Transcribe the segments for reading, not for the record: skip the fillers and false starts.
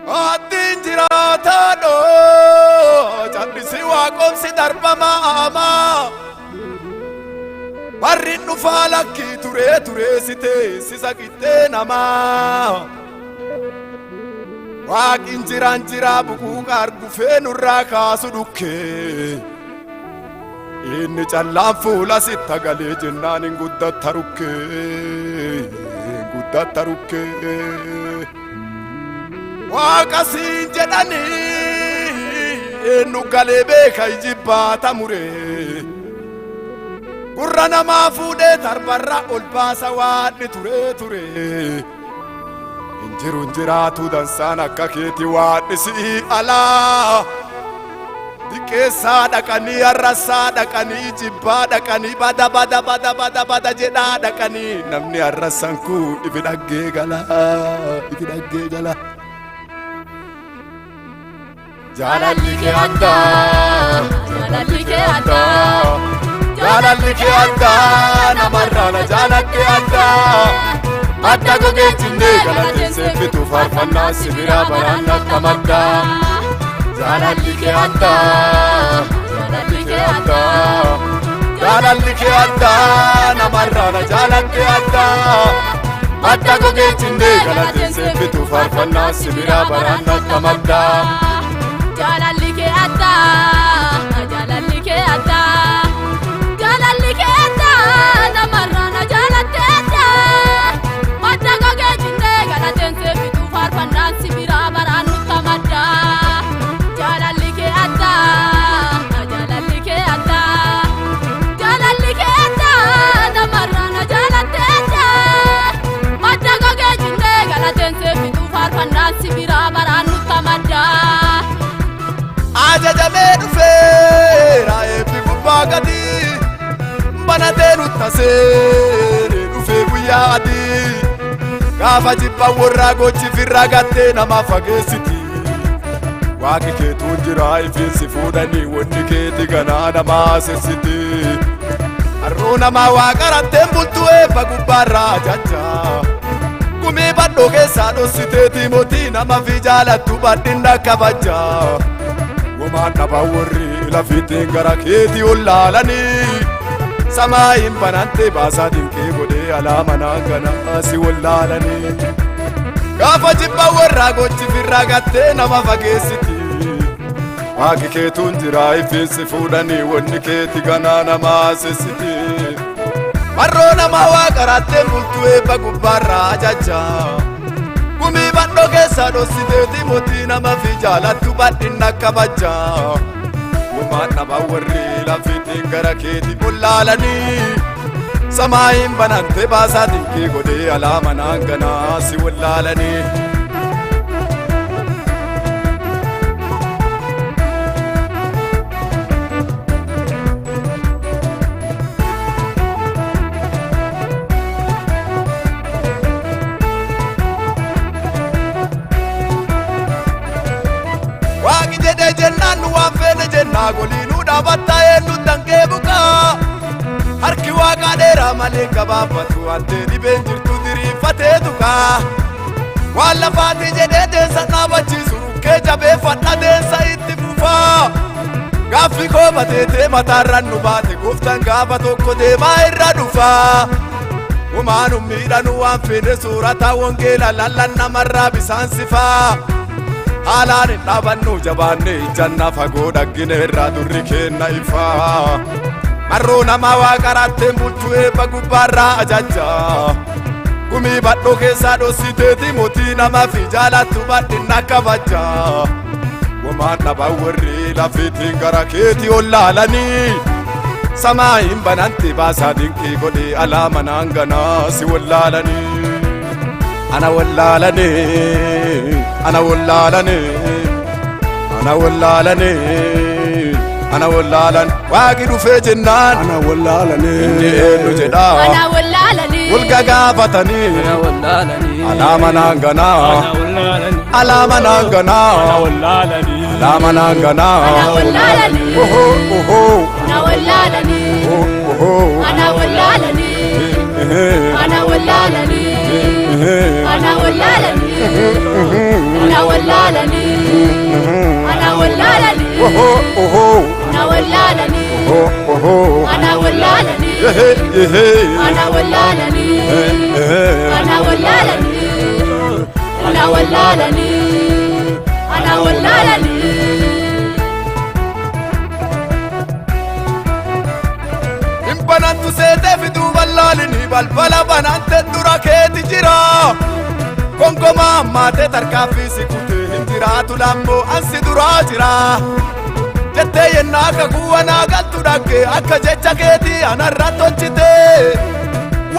Adin jirata do jabisi waqom si darbama ama barrin nufala ki ture site sisakite nama waqin jira buku qargu fenurra kasu dukke inni callan fuula sitta gale jennanin guddattarukke Waqasin jedhani enu galebe kayjibata mure gurra nama fuudhe tarbarra ol baasa waadhi ture injiru injiraatu dansaan akka keeti waadhi si'i alaa diqqeessaa dhaqanii arrasaa dhaqanii jibbaa dhaqanii bada jedhaa dhaqanii namni arrasan kun ifi dhaggee gala Jalalli ke adda namarrana jalakke adda adda goge jinne galatin sefitu farfanna sibira baranna kamadda Jalalli ke adda namarrana jalakke adda adda goge jinne galatin sefitu farfanna sibira baranna kamadda Jalalli ke adda namarrana jalatte adda madda goge jinne galaten sefitu farfanna sibira barannu kamadda Jalalli ke adda namarrana jalatte adda madda goge jinne galaten sefitu farfanna sibira barannu kamadda Ajajame dhufeera eebbi gubbaa gadi banatee nuttaseere dhufee guyyaa adii gaafa jibba warraa gochi firraa gattee nama fageessiti waaqi keetuun jira ifiinsi fuudhanii wanni keeti ganaa namaa sessiti harroo namaa waaqa ratteen bultuu eebba gubbaarraa jaja gumii badhoo keessaa dhossiteeti mootii nama fi jaalattu badhinna kabaja Woman nabawarri lafitiin gara keeti ollaalani samaayin banante baasatiin kee godhee alaamanaan ganaa si ollaalani gaafa jibba warraa gochi firraa gattee nama fageessiti waaqi keetuun jira ifiinsi fuudhanii wanni keeti ganaa namaa sessiti marroo namaa waaqa ratteen bultuu eebba gubbaarraa jaja Gumii badhoo keessaa dhossiteeti mootii nama fi jaalattu badhinna kabaja Woman nabawarri lafitiin gara keeti ollaalanii samaayin banante baasaatiin kee godhee alaamanaan ganaa si ollaalanii Golinu dhaabbatta eenyu dangee bukaa harki waaqaa dheeraa malee gabaabatu antee dhibeen jirtu diriirfatee tukaa waan lafaati jedhee deessa dhaabachiisu rukkee jabeeffadha deessa itti fufaa gaaffii koo bateetee mataarran nu baate gooftaan gaafa tokko deemaa irra dhufaa Womaanum miidhanu waan fedhe suurata wangeela lallan namarraa bisaan sifaa Haalaan hin dhaabannu jabaanne ijjanna fagoo dhaggine irraa durri kenna ifaa marroo namaa waaqa ratteen bultuu eebba gubbaarraa ajaja gumii badhoo keessaa dhossiteeti mootii nama fi jaalattu badhinna kabaja Womaan nabawarri lafitiin gara keeti ollaalanii samaayin banante baasaa dinqii godhee alaamanaan ganaa si ollaalanii Ana wallaalane ana wallaalan waaqi dhufee jennaan ana wallaalani inni eenyu jedha ana wallaalani wal gagaafatanii ana wallaalani alaama naanganaa ana wallaalani alaama naanganaa ana wallaalani alaama naanganaa ana wallaalani oho oho ana wallaalani oho ana wallaalani ana wallaalani ana wallaalani ana wallaalani ana wallaalani oho oho ana wallaalani oho ana wallaalani ana wallaalani ana wallaalani ana wallaalani ana wallaalani imbanantu seetee fiduu ballaalini balbala banante dura keeti jira gongomaa ammaatee tarkaaffii si kutee hin jiraatu lammoo ansi duraa jira jettee yennaa kakuu anaa galtu dhagge akka jecha keetii anarra tolchitee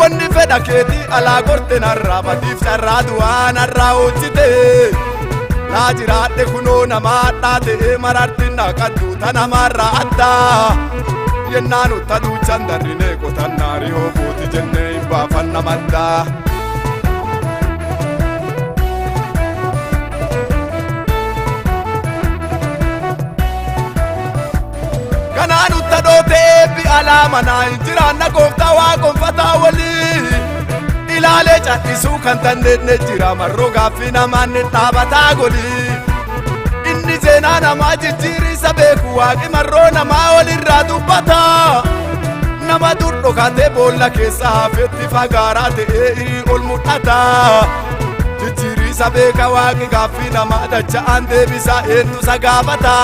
wanni fedha keetii alaa gorte narraa badiif carraa du'aa narraa oolchitee naa jiraadhe kunoo namaa addaa ta'ee marartiin naqaddu ta namaarraa addaa yennaan utta duuchan darrinee qotannaarii hoobuuti jennee hin baafanna maddaa kanaan utta dhootee eebbi alaamanaa hin jiraanna gooftaa waa gonfataa walii ilaalee cadhisuu kan dandeenne jira marroo gaaffii namaanni dhaabataa golii inni seenaa namaa jijjiirisa beeku waaqi marroo namaa walirraa dubbata nama dur dhokatee boolla keessa hafetti fagaaraa ta'ee ol mul'ata jijjiirisa beeka waaqi gaaffii namaa dacha'an deebisa eenyusa gaafata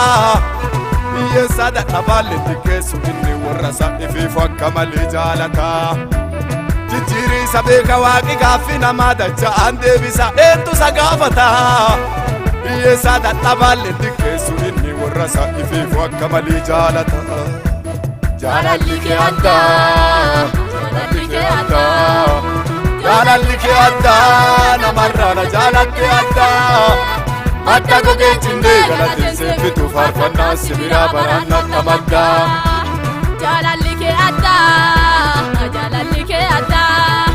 hiyyeessa dadhabaalle xiqqeessu inni warra sa'ifiifu akka malee jaalata jijjiirisa beeka waaqi gaaffii namaa dacha'an deebisa eenyusa gaafata hiyyeessa dadhabaalle xiqqeessu inni warra sa'ifeefu akka malee jaalata jaalalli kee addaa jaalalli kee addaa jaalalli kee addaa namarraa na jaalatte addaa madda gogeen cindee galateen seeffitu faarfannaa sibiraa baraan naqamaddaa jaalalli kee addaa jaalalli kee addaa